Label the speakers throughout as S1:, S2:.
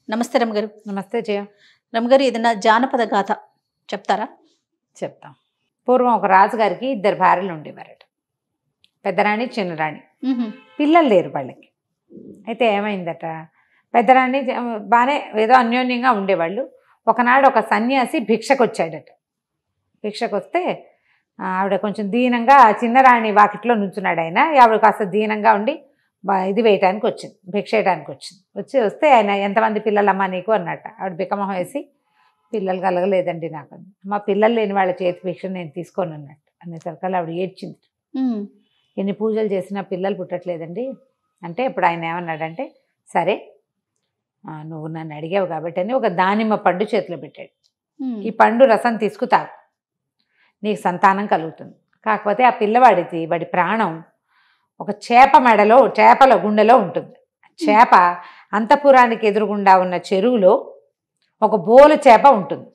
S1: నమస్తే రమగారు.
S2: నమస్తే జయ.
S1: రమగారు, ఏదైనా జానపద గాథ చెప్తారా?
S2: చెప్తాం. పూర్వం ఒక రాజుగారికి 2 భార్యలు ఉండేవారట. పెద్దరాణి, చిన్నరాణి. పిల్లలు లేరు వాళ్ళకి. అయితే ఏమైందట, పెద్దరాణి బాగానే ఏదో అన్యోన్యంగా ఉండేవాళ్ళు. ఒకనాడు ఒక సన్యాసి భిక్షకు వచ్చాడట. భిక్షకు వస్తే ఆవిడ కొంచెం దీనంగా, చిన్నరాణి వాకిట్లో నుంచున్నాడు ఆయన. ఆవిడ కాస్త దీనంగా ఉండి ఇది వేయటానికి వచ్చింది, భిక్ష వేయడానికి వస్తే ఆయన, ఎంతమంది పిల్లలమ్మా నీకు అన్నట్ట. ఆవిడ బిక్కమొహం వేసి, పిల్లలు కలగలేదండి నాకు. మా పిల్లలు లేని వాళ్ళ చేతి భిక్ష నేను తీసుకోను అన్నట్టు. అనేసరికి ఆవిడ ఏడ్చింది. ఎన్ని పూజలు చేసినా పిల్లలు పుట్టట్లేదండి అంటే, ఇప్పుడు ఆయన ఏమన్నాడంటే, సరే నువ్వు నన్ను అడిగావు కాబట్టి అని ఒక దానిమ్మ పండు చేతిలో పెట్టాడు. ఈ పండు రసం తీసుకుతావు, నీకు సంతానం కలుగుతుంది. కాకపోతే ఆ పిల్లవాడికి, వాడి ప్రాణం ఒక చేపల గుండెలో ఉంటుంది. చేప అంతఃపురానికి ఎదురుగుండా ఉన్న చెరువులో ఒక బోలు చేప ఉంటుంది.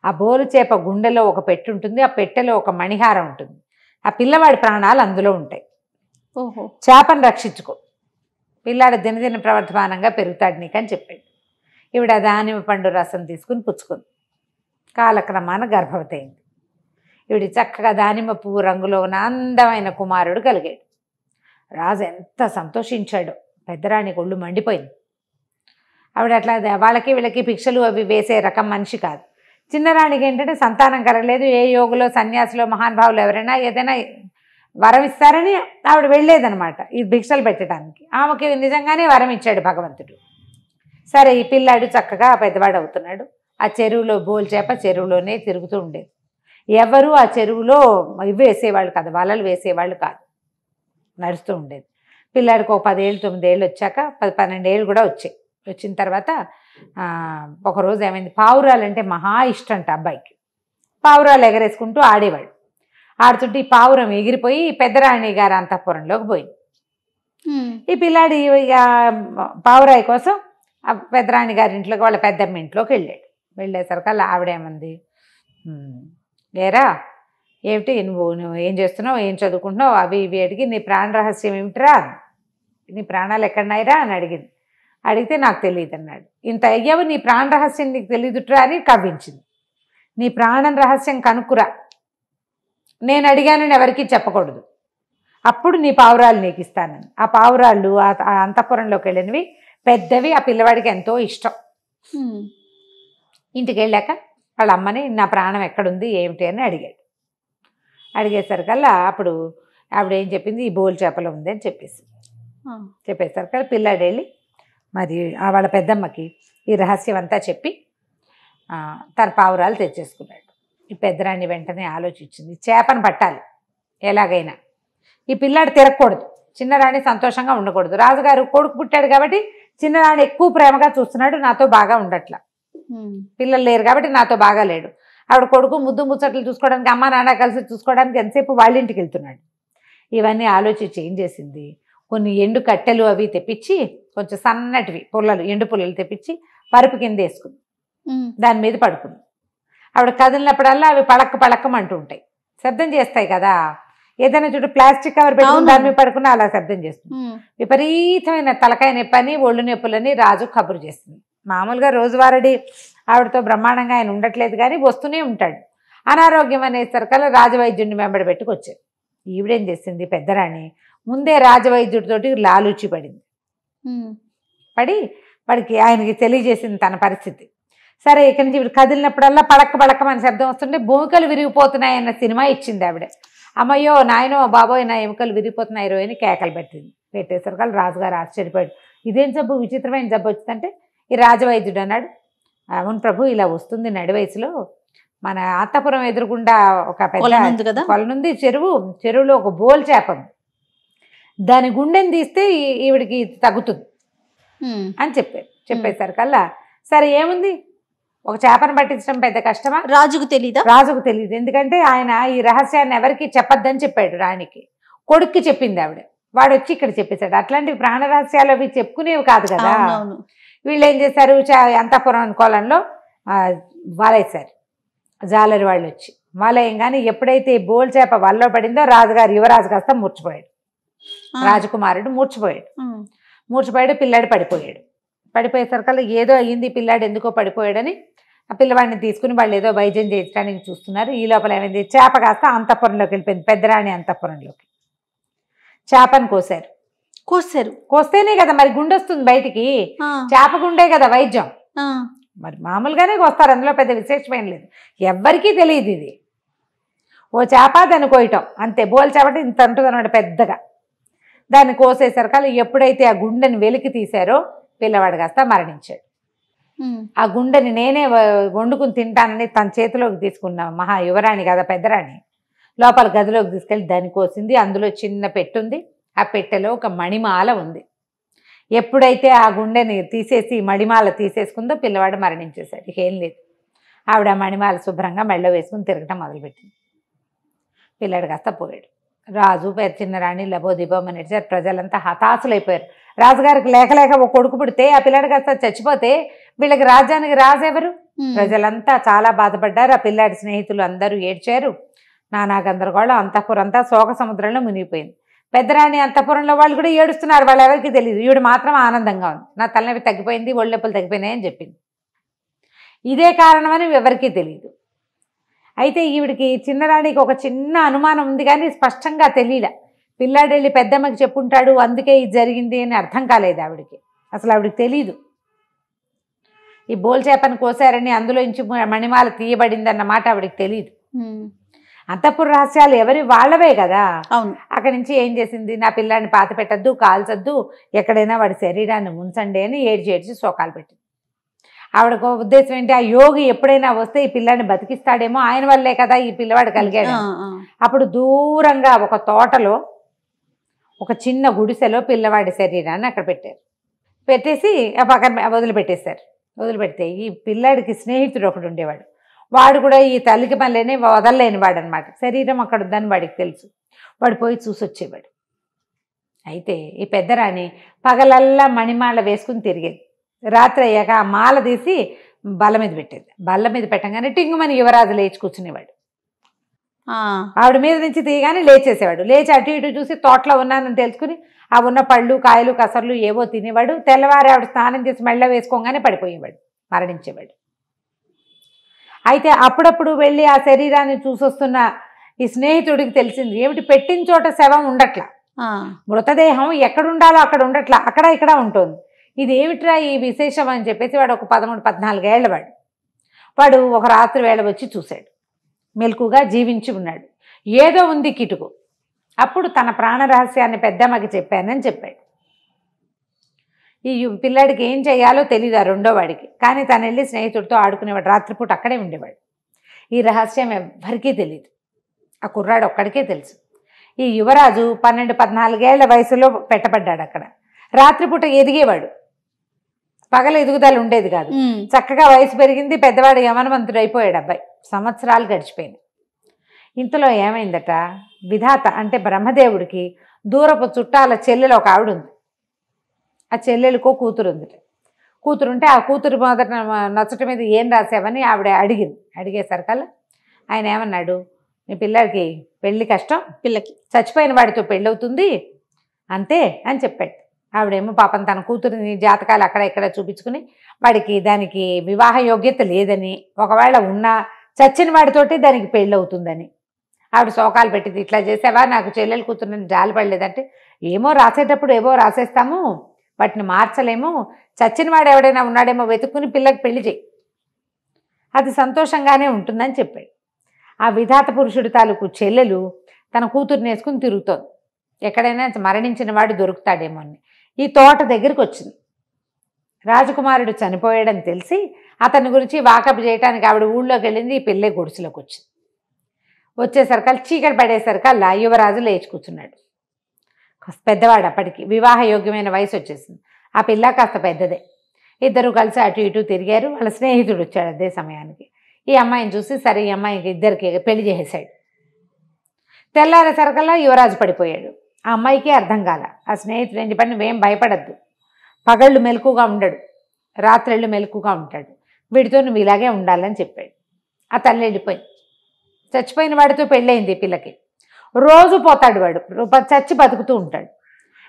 S2: ఆ బోలు చేప గుండెలో ఒక పెట్టె ఉంటుంది. ఆ పెట్టెలో ఒక మణిహారం ఉంటుంది. ఆ పిల్లవాడి ప్రాణాలు అందులో ఉంటాయి.
S1: ఓహో,
S2: చేపను రక్షించుకో, పిల్లాడు దినదిన ప్రవర్ధమానంగా పెరుగుతాడు నీకని చెప్పాడు. ఈవిడ దానిమ్మ పండు రసం తీసుకుని పుచ్చుకుంది. కాలక్రమాన గర్భవతి అయింది. ఈవిడ చక్కగా దానిమ్మ పువ్వు రంగులో ఉన్న అందమైన కుమారుడు కలిగాడు. రాజు ఎంత సంతోషించాడో. పెద్దరాణి ఒళ్ళు మండిపోయింది. ఆవిడ అట్లా వాళ్ళకి వీళ్ళకి భిక్షలు అవి వేసే రకం మనిషి కాదు. చిన్నరాణికి ఏంటంటే సంతానం కలగలేదు. ఏ యోగులో, సన్యాసులో, మహానుభావులు ఎవరైనా ఏదైనా వరం ఇస్తారని ఆవిడ వెళ్ళేదనమాట ఈ భిక్షలు పెట్టడానికి. ఆమెకి నిజంగానే వరం ఇచ్చాడు భగవంతుడు. సరే, ఈ పిల్లాడు చక్కగా పెద్దవాడు అవుతున్నాడు. ఆ చెరువులో బోల్ చేప చెరువులోనే తిరుగుతూ ఉండేది. ఎవరు ఆ చెరువులో ఇవి వేసేవాళ్ళు కాదు, వలలు వేసేవాళ్ళు కాదు, నడుస్తూ ఉండేది. పిల్లాడికి ఒక 10 ఏళ్ళు 9 ఏళ్ళు వచ్చాక 12 ఏళ్ళు కూడా వచ్చాయి. వచ్చిన తర్వాత ఒకరోజు ఏమైంది, పావురాలంటే మహా ఇష్టంట అబ్బాయికి. పావురాలు ఎగరేసుకుంటూ ఆడేవాడు. ఆడుతుంటే ఈ పావురం ఎగిరిపోయి పెద్దరాణి గారి అంతఃపురంలోకి పోయింది. ఈ పిల్లాడి పావురాయి కోసం ఆ పెద్దరాణి గారి ఇంట్లోకి, వాళ్ళ పెద్దమ్మ ఇంట్లోకి వెళ్ళాడు. వెళ్ళేసరికి ఆవిడేమంది, ఏరా ఏమిటి నువ్వు ఏం చేస్తున్నావు, ఏం చదువుకుంటున్నావు, అవి ఇవి అడిగి, నీ ప్రాణ రహస్యం ఏమిటిరా, నీ ప్రాణాలు ఎక్కడున్నాయిరా అని అడిగింది. అడిగితే నాకు తెలియదు అన్నాడు. ఇంత అయ్యావు, నీ ప్రాణ రహస్యం నీకు తెలియదుట్రా అని కవ్వించింది. నీ ప్రాణం రహస్యం కనుక్కురా, నేను అడిగానని ఎవరికీ చెప్పకూడదు, అప్పుడు నీ పావురాలు నీకు ఇస్తానని. ఆ పావురాళ్ళు ఆ అంతఃపురంలోకి వెళ్ళినవి పెద్దవి. ఆ పిల్లవాడికి ఎంతో ఇష్టం. ఇంటికి వెళ్ళాక వాళ్ళ అమ్మని నా ప్రాణం ఎక్కడుంది ఏమిటి అని అడిగాడు. అడిగేసరికల్లా అప్పుడు ఆవిడ ఏం చెప్పింది, ఈ బోల్ చేపలో ఉంది అని చెప్పేసరికల్లా పిల్లాడు వెళ్ళి మరి వాళ్ళ పెద్దమ్మకి ఈ రహస్యం అంతా చెప్పి తన పావురాలు తెచ్చేసుకున్నాడు. ఈ పెద్దరాణి వెంటనే ఆలోచించింది, చేపను పట్టాలి ఎలాగైనా, ఈ పిల్లాడు తిరగకూడదు, చిన్నరాణి సంతోషంగా ఉండకూడదు. రాజుగారు కొడుకు పుట్టాడు కాబట్టి చిన్నరాణి ఎక్కువ ప్రేమగా చూస్తున్నాడు, నాతో బాగా ఉండట్లా. పిల్లలు లేరు కాబట్టి నాతో బాగా లేడు. ఆవిడ కొడుకు ముద్దు ముచ్చట్లు చూసుకోవడానికి, అమ్మ నాన్న కలిసి చూసుకోవడానికి ఎంతసేపు వాళ్ళ ఇంటికి వెళ్తున్నాడు. ఇవన్నీ ఆలోచించి ఏం చేసింది, కొన్ని ఎండు కట్టెలు అవి తెప్పించి, కొంచెం సన్నటివి పుల్లలు, ఎండు పుల్లలు తెప్పించి పరుపు కింద వేసుకుంది. దాని మీద పడుకుంది. ఆవిడ కదిలినప్పుడల్లా అవి పళక్కమంటూ ఉంటాయి, శబ్దం చేస్తాయి కదా. ఏదైనా చూడు, ప్లాస్టిక్ కవర్ పెట్టుకుని దాని మీద పడుకున్నా అలా శబ్దం చేస్తుంది. విపరీతమైన తలకాయ నొప్పని, ఒళ్ళు నొప్పులని రాజు కబురు చేస్తుంది. మామూలుగా రోజువారీ ఆవిడతో బ్రహ్మాండంగా ఆయన ఉండట్లేదు కానీ వస్తూనే ఉంటాడు. అనారోగ్యం అనేసరికల్లా రాజవైద్యుడిని వెంబడి పెట్టుకొచ్చారు. ఈవిడేం చేసింది, పెద్దరాణి ముందే రాజవైద్యుడితోటి లాలూచి పడింది. వాడికి ఆయనకి తెలియజేసింది తన పరిస్థితి. సరే, ఇక్కడి నుంచి కదిలినప్పుడల్లా పళక్కమని శబ్దం వస్తుంటే భూమికలు విరిగిపోతున్నాయన్న సినిమా ఇచ్చింది ఆవిడ. అమ్మయ్యో నాయనో బాబోయ్ నా ఎముకలు విరిగిపోతున్నాయి రో అని కేకలు పెట్టేసరికి రాజుగారు ఆశ్చర్యపోయాడు. ఇదేం జబ్బు, విచిత్రమైన జబ్బు వచ్చిందంటే ఈ రాజవైద్యుడు అన్నాడు, అవును ప్రభు, ఇలా వస్తుంది నడి వయసులో. మన అంతఃపురం ఎదురుగుండా ఒక పెద్ద కొలనుంది, చెరువులో ఒక బోల్ చేప ఉంది, దాని గుండెని తీస్తే ఈవిడికి తగ్గుతుంది అని చెప్పేసరికల్లా సరే ఏముంది, ఒక చేపను పట్టించడం పెద్ద కష్టమా? రాజుకు తెలియదు. ఎందుకంటే ఆయన ఈ రహస్యాన్ని ఎవరికి చెప్పొద్దని చెప్పాడు రాణికి. కొడుక్కి చెప్పింది ఆవిడ. వాడు వచ్చి ఇక్కడ చెప్పేశాడు. అట్లాంటివి ప్రాణ రహస్యాలు అవి చెప్పుకునేవి కాదు కదా. వీళ్ళు ఏం చేశారు, అంతఃపురం కోలంలో వాలేశారు. జాలరి వాళ్ళు వచ్చి వాలేయంగానే ఎప్పుడైతే బోల్ చేప వల్లో పడిందో యువరాజు కాస్త మూర్చిపోయాడు. రాజకుమారుడు మూర్చిపోయాడు. పిల్లాడు పడిపోయేసరికల్లా ఏదో అయ్యింది, పిల్లాడు ఎందుకో పడిపోయాడని ఆ పిల్లవాడిని తీసుకుని వాళ్ళు ఏదో వైద్యం చేయించడానికి చూస్తున్నారు. ఈ లోపల ఏమైంది, చేప కాస్త అంతఃపురంలోకి వెళ్ళిపోయింది, పెద్దరాణి అంతఃపురంలోకి. చేపను కోసారు. కోస్తేనే కదా మరి గుండె వస్తుంది బయటికి. చేప గుండే కదా వైద్యం. మరి మామూలుగానే కోస్తారు, అందులో పెద్ద విశేషమైన లేదు. ఎవ్వరికీ తెలియదు ఇది. ఓ చేప దాన్ని కోయటం అంతే. బోల్ చేపటి ఇంత ఉంటుంది అనమాట పెద్దగా. దాన్ని కోసేసరికి ఎప్పుడైతే ఆ గుండెని వెలికి తీశారో పిల్లవాడు కాస్త మరణించాడు. ఆ గుండెని నేనే వండుకుని తింటానని తన చేతిలోకి తీసుకున్న మహా యువరాణి కదా పెద్దరాణి, లోపల గదిలోకి తీసుకెళ్ళి దాన్ని కోసింది. అందులో చిన్న పెట్టె ఉంది. ఆ పెట్టెలో ఒక మణిమాల ఉంది. ఎప్పుడైతే ఆ గుండెని తీసేసి మణిమాల తీసేసుకుందో పిల్లవాడు మరణించేశాడు. ఇక ఏం లేదు. ఆవిడ మణిమాల శుభ్రంగా మెళ్ళో వేసుకుని తిరగటం మొదలుపెట్టింది. పిల్లాడు కాస్త పోయాడు. రాజు చిన్న రాణి లబోదిబోమని నడిచారు. ప్రజలంతా హతాశులైపోయారు. రాజుగారికి లేక లేక ఒక కొడుకు పుడితే ఆ పిల్లాడు కాస్త చచ్చిపోతే వీళ్ళకి రాజ్యానికి రాజెవరు? ప్రజలంతా చాలా బాధపడ్డారు. ఆ పిల్లాడి స్నేహితులు అందరూ ఏడ్చారు. నానా గందరగోళం. అంతఃపురంతా శోక సముద్రంలో మునిగిపోయింది. పెద్దరాణి అంతఃపురంలో వాళ్ళు కూడా ఏడుస్తున్నారు. వాళ్ళు ఎవరికి తెలియదు. ఈవిడ మాత్రం ఆనందంగా ఉంది. నా తలనొప్పి తగ్గిపోయింది, ఒళ్ళొప్పులు తగ్గిపోయినాయని చెప్పింది. ఇదే కారణమని ఎవరికీ తెలియదు. అయితే ఈవిడికి చిన్నరాణికి ఒక చిన్న అనుమానం ఉంది, కానీ స్పష్టంగా తెలియలే. పిల్లాడు వెళ్ళి పెద్దమ్మకి చెప్పుంటాడు, అందుకే ఇది జరిగింది అని అర్థం కాలేదు ఆవిడికి. అసలు ఆవిడికి తెలీదు ఈ బోల్ చేపను కోసారని, అందులో నుంచి మణిమాల తీయబడింది అన్నమాట ఆవిడికి తెలియదు. అంతఃపుర రహస్యాలు ఎవరి వాళ్ళవే కదా. అక్కడి నుంచి ఏం చేసింది, నా పిల్లాడిని పాత పెట్టద్దు, కాల్చొద్దు, ఎక్కడైనా వాడి శరీరాన్ని ఉంచండి అని ఏడ్చి శోకాలు పెట్టింది. ఆవిడకు ఉద్దేశం ఏంటి, ఆ యోగి ఎప్పుడైనా వస్తే ఈ పిల్లాడిని బతికిస్తాడేమో, ఆయన వల్లే కదా ఈ పిల్లవాడు కలిగాడు. అప్పుడు దూరంగా ఒక తోటలో ఒక చిన్న గుడిసెలో పిల్లవాడి శరీరాన్ని అక్కడ పెట్టారు. పెట్టేసి ఆ పక్కన వదిలిపెడితే ఈ పిల్లాడికి స్నేహితుడు ఒకడు ఉండేవాడు. వాడు కూడా ఈ తల్లికి మళ్ళీనే వదలలేని వాడు అనమాట. శరీరం అక్కడ ఉందని వాడికి తెలుసు. వాడు పోయి చూసొచ్చేవాడు. అయితే ఈ పెద్దరాణి పగలల్లా మణిమాల వేసుకుని తిరిగేది. రాత్రి అయ్యాక ఆ మాల తీసి బల్ల మీద పెట్టేది. బల్ల మీద పెట్టగానే టింగుమని యువరాజు లేచి కూర్చునేవాడు. ఆవిడ మీద నుంచి తీయగానే లేచేసేవాడు. లేచి అటు ఇటు చూసి తోటలో ఉన్నానని తెలుసుకుని ఆ ఉన్న పళ్ళు, కాయలు, కసర్లు ఏవో తినేవాడు. తెల్లవారి ఆవిడ స్నానం చేసి మెళ్ళ వేసుకోగానే పడిపోయేవాడు, మరణించేవాడు. అయితే అప్పుడప్పుడు వెళ్ళి ఆ శరీరాన్ని చూసొస్తున్న ఈ స్నేహితుడికి తెలిసింది, ఏమిటి పెట్టిన చోట శవం ఉండట్లా, మృతదేహం ఎక్కడుండాలో అక్కడ ఉండట్లా, అక్కడ ఇక్కడ ఉంటుంది. ఇది ఏమిట్రా ఈ విశేషం అని చెప్పేసి వాడు ఒక 13-14 ఏళ్ల వాడు ఒక రాత్రి వేళ వచ్చి చూశాడు. మెలకుగా జీవించి ఉన్నాడు. ఏదో ఉంది కిటుకు. అప్పుడు తన ప్రాణ రహస్యాన్ని పెద్దమ్మకి చెప్పానని చెప్పాడు. ఈ పిల్లాడికి ఏం చేయాలో తెలియదు ఆ రెండో వాడికి. కానీ తను వెళ్ళి స్నేహితుడితో ఆడుకునేవాడు. రాత్రిపూట అక్కడే ఉండేవాడు. ఈ రహస్యం ఎవ్వరికీ తెలియదు. ఆ కుర్రాడు ఒక్కడికే తెలుసు. ఈ యువరాజు 12-14 ఏళ్ల వయసులో పెట్టబడ్డాడు అక్కడ. రాత్రిపూట ఎదిగేవాడు, పగల ఎదుగుదల ఉండేది కాదు. చక్కగా వయసు పెరిగింది, పెద్దవాడు యమనవంతుడు అయిపోయాడు అబ్బాయి. సంవత్సరాలు గడిచిపోయింది. ఇంతలో ఏమైందట, విధాత అంటే బ్రహ్మదేవుడికి దూరపు చుట్టాల చెల్లెలు ఒక ఆవిడ ఉంది. ఆ చెల్లెలకో కూతురు ఉంది. కూతురుంటే ఆ కూతురు మొదట నచ్చట మీద ఏం రాసావని ఆవిడ అడిగింది. అడిగేసరికల్లా ఆయన ఏమన్నాడు, మీ పిల్లడికి పెళ్ళి కష్టం, పిల్లకి చచ్చిపోయిన వాడితో పెళ్ళవుతుంది అంతే అని చెప్పాడు. ఆవిడేమో పాపం తన కూతురిని జాతకాలు అక్కడ ఇక్కడ చూపించుకుని వాడికి దానికి వివాహ యోగ్యత లేదని, ఒకవేళ ఉన్నా చచ్చిన వాడితోటి దానికి పెళ్ళవుతుందని ఆవిడ శోకాలు పెట్టింది. ఇట్లా చేసావా, నాకు చెల్లెలు కూతురుని జాలి పడలేదంటే, ఏమో రాసేటప్పుడు ఏవో రాసేస్తాము, వాటిని మార్చలేము, చచ్చిన వాడు ఎవడైనా ఉన్నాడేమో వెతుక్కుని పిల్లకి పెళ్లి చేయి, అది సంతోషంగానే ఉంటుందని చెప్పాడు. ఆ విధాత పురుషుడి తాలూకు చెల్లెలు తన కూతురుని వేసుకుని తిరుగుతోంది. ఎక్కడైనా మరణించిన వాడు దొరుకుతాడేమో అని. ఈ తోట దగ్గరికి వచ్చింది. రాజకుమారుడు చనిపోయాడని తెలిసి అతని గురించి వాకప్ చేయడానికి ఆవిడ ఊళ్ళోకి వెళ్ళింది. ఈ పిల్లే గుడిసెలోకి వచ్చింది. వచ్చేసరికల్లా చీకటి పడేసరికల్లా యువరాజు లేచి కూర్చున్నాడు. పెద్దవాడు, అప్పటికి వివాహ యోగ్యమైన వయసు వచ్చేసింది. ఆ పిల్ల కాస్త పెద్దదే. ఇద్దరు కలిసి అటు ఇటు తిరిగారు. వాళ్ళ స్నేహితుడు వచ్చాడు అదే సమయానికి. ఈ అమ్మాయిని చూసి సరే ఈ అమ్మాయికి ఇద్దరికి పెళ్లి చేసేసాడు. తెల్లారేసరికల్లా యువరాజు పడిపోయాడు. ఆ అమ్మాయికి అర్థం కాల. ఆ స్నేహితుడు ఏం చెప్పండి, నువ్వేం భయపడద్దు, పగళ్ళు మెలకుగా ఉండడు, రాత్రిళ్ళు మెలకుగా ఉంటాడు, వీడితో నువ్వు ఇలాగే ఉండాలని చెప్పాడు. ఆ తల్లి వెళ్ళిపోయింది. చచ్చిపోయిన వాడితో పెళ్ళయింది ఈ పిల్లకి. రోజు పోతాడు వాడు, చచ్చి బతుకుతూ ఉంటాడు.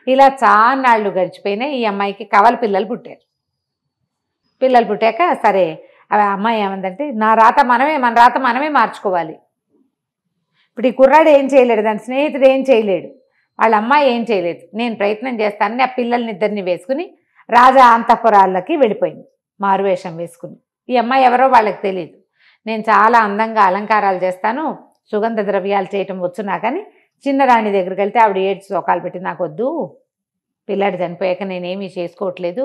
S2: ఇలా చాన్నాళ్ళు గడిచిపోయినా ఈ అమ్మాయికి కవల పిల్లలు పుట్టారు. పిల్లలు పుట్టాక సరే అమ్మాయి ఏమందంటే మన రాత మనమే మార్చుకోవాలి. ఇప్పుడు ఈ కుర్రాడు ఏం చేయలేడు, దాని స్నేహితుడు ఏం చేయలేడు, వాళ్ళ అమ్మాయి ఏం చేయలేదు, నేను ప్రయత్నం చేస్తానని ఆ పిల్లల్ని ఇద్దరిని వేసుకుని రాజా అంతఃపురాలకి వెళ్ళిపోయింది మారువేషం వేసుకుని. ఈ అమ్మాయి ఎవరో వాళ్ళకి తెలియదు. నేను చాలా అందంగా అలంకారాలు చేస్తాను, సుగంధ ద్రవ్యాలు చేయటం వచ్చు నాకని చిన్న రాణి దగ్గరికి వెళ్తే ఆవిడ ఏడ్చి సోకాలు పెట్టి, నాకు వద్దు, పిల్లాడు చనిపోయాక నేనేమీ చేసుకోవట్లేదు,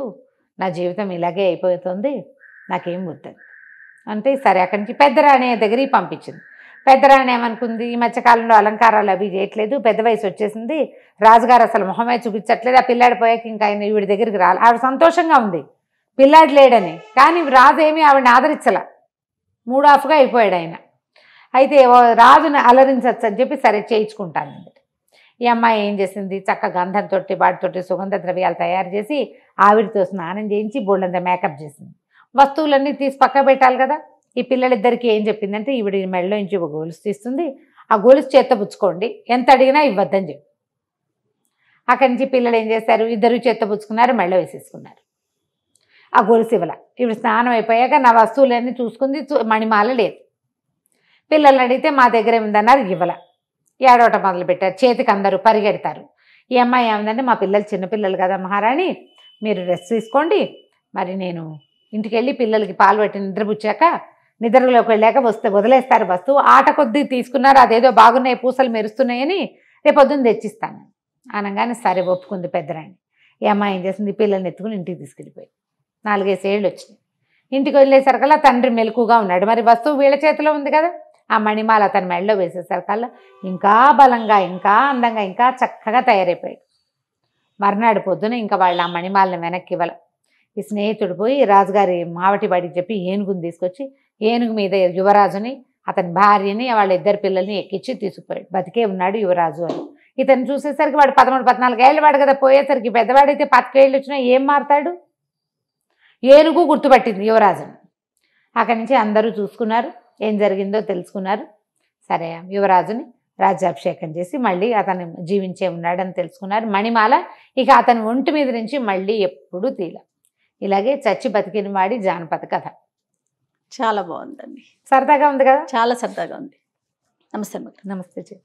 S2: నా జీవితం ఇలాగే అయిపోతుంది, నాకేం వద్దని అంటే సరే అక్కడి నుంచి పెద్దరాణి దగ్గరికి పంపించింది. పెద్దరాణి ఏమనుకుంది, ఈ మధ్యకాలంలో అలంకారాలు అవి చేయట్లేదు, పెద్ద వయసు వచ్చేసింది, రాజుగారు అసలు మొహమే చూపించట్లేదు, ఆ పిల్లాడి పోయాక ఇంకా ఆయన ఈవిడ దగ్గరికి రాలి. ఆవిడ సంతోషంగా ఉంది పిల్లాడు లేడని, కానీ రాజు ఏమీ ఆవిడని ఆదరించల, మూడాఫ్గా అయిపోయాడు ఆయన. అయితే రాజుని అలరించచ్చు అని చెప్పి సరే చేయించుకుంటాను. ఈ అమ్మాయి ఏం చేసింది, చక్క గంధంతో వాటితోటి సుగంధ ద్రవ్యాలు తయారు చేసి ఆవిరితో స్నానం చేయించి బోళ్ళంత మేకప్ చేసింది. వస్తువులన్నీ తీసి పక్క పెట్టాలి కదా. ఈ పిల్లలిద్దరికి ఏం చెప్పిందంటే, ఈవిడ మెడలో నుంచి ఒక గొలుసు తీస్తుంది, ఆ గొలుసు చేత్తో పుచ్చుకోండి, ఎంత అడిగినా ఇవ్వద్దని చెప్పి. అక్కడి నుంచి పిల్లలు ఏం చేశారు, ఇద్దరు చేత్తో పుచ్చుకున్నారు, మెడలో వేసేసుకున్నారు. ఆ గొలుసు ఇవ్వాల. ఈవిడ స్నానం అయిపోయాక నా వస్తువులన్నీ చూసుకుంది, మణిమాల లేదు. పిల్లల్ని అడిగితే మా దగ్గర ఏముందన్నారు, ఇవ్వాల. ఏడవటం మొదలుపెట్టారు, చేతికి అందరూ పరిగెడతారు. ఈ అమ్మాయి ఏముందంటే, మా పిల్లలు చిన్నపిల్లలు కదా మహారాణి, మీరు రెస్ట్ తీసుకోండి, మరి నేను ఇంటికి వెళ్ళి పిల్లలకి పాలు పెట్టి నిద్రపుచ్చాక నిద్రలోకి వెళ్ళాక వదిలేస్తారు వస్తువు, ఆట కొద్దీ తీసుకున్నారు, అదేదో బాగున్నాయి పూసలు మెరుస్తున్నాయని రేపొద్దున తెచ్చిస్తాను అనగానే సరే ఒప్పుకుంది పెద్దరాణి. ఈ అమ్మాయి ఏం చేసింది, పిల్లల్ని ఎత్తుకుని ఇంటికి తీసుకెళ్ళిపోయి 4-5 ఏళ్ళు వచ్చినాయి. ఇంటికి వెళ్ళేసరికల్లా తండ్రి మెలకుగా ఉన్నాడు, మరి వస్తువు వీళ్ళ చేతిలో ఉంది కదా. ఆ మణిమాల అతని మెడలో వేసేసరికల్లా ఇంకా బలంగా, ఇంకా అందంగా, ఇంకా చక్కగా తయారైపోయాడు. మర్నాడు పొద్దున ఇంకా వాళ్ళు ఆ మణిమాలని వెనక్కి ఇవ్వాలి. ఈ స్నేహితుడు పోయి రాజుగారి మావటి వాడికి చెప్పి ఏనుగుని తీసుకొచ్చి ఏనుగు మీద యువరాజుని, అతని భార్యని, వాళ్ళ ఇద్దరు పిల్లల్ని ఎక్కించి తీసుకుపోయాడు. బతికే ఉన్నాడు యువరాజు అని. ఇతను చూసేసరికి వాడు 13-14 ఏళ్ళు వాడు కదా, పోయేసరికి పెద్దవాడైతే 25 ఏళ్ళు వచ్చినా ఏం మారుతాడు. ఏనుగు గుర్తుపట్టింది యువరాజుని. అక్కడి నుంచి అందరూ చూసుకున్నారు, ఏం జరిగిందో తెలుసుకున్నారు. సరే యువరాజుని రాజ్యాభిషేకం చేసి మళ్ళీ అతను జీవించే ఉన్నాడని తెలుసుకున్నారు. మణిమాల ఇక అతని ఒంటి మీద నుంచి మళ్ళీ ఎప్పుడూ తీల. ఇలాగే చచ్చి బతికిన వాడి జానపద కథ.
S1: చాలా బాగుందండి,
S2: సరదాగా ఉంది కదా.
S1: చాలా సరదాగా ఉంది. నమస్తే.
S2: నమస్తే.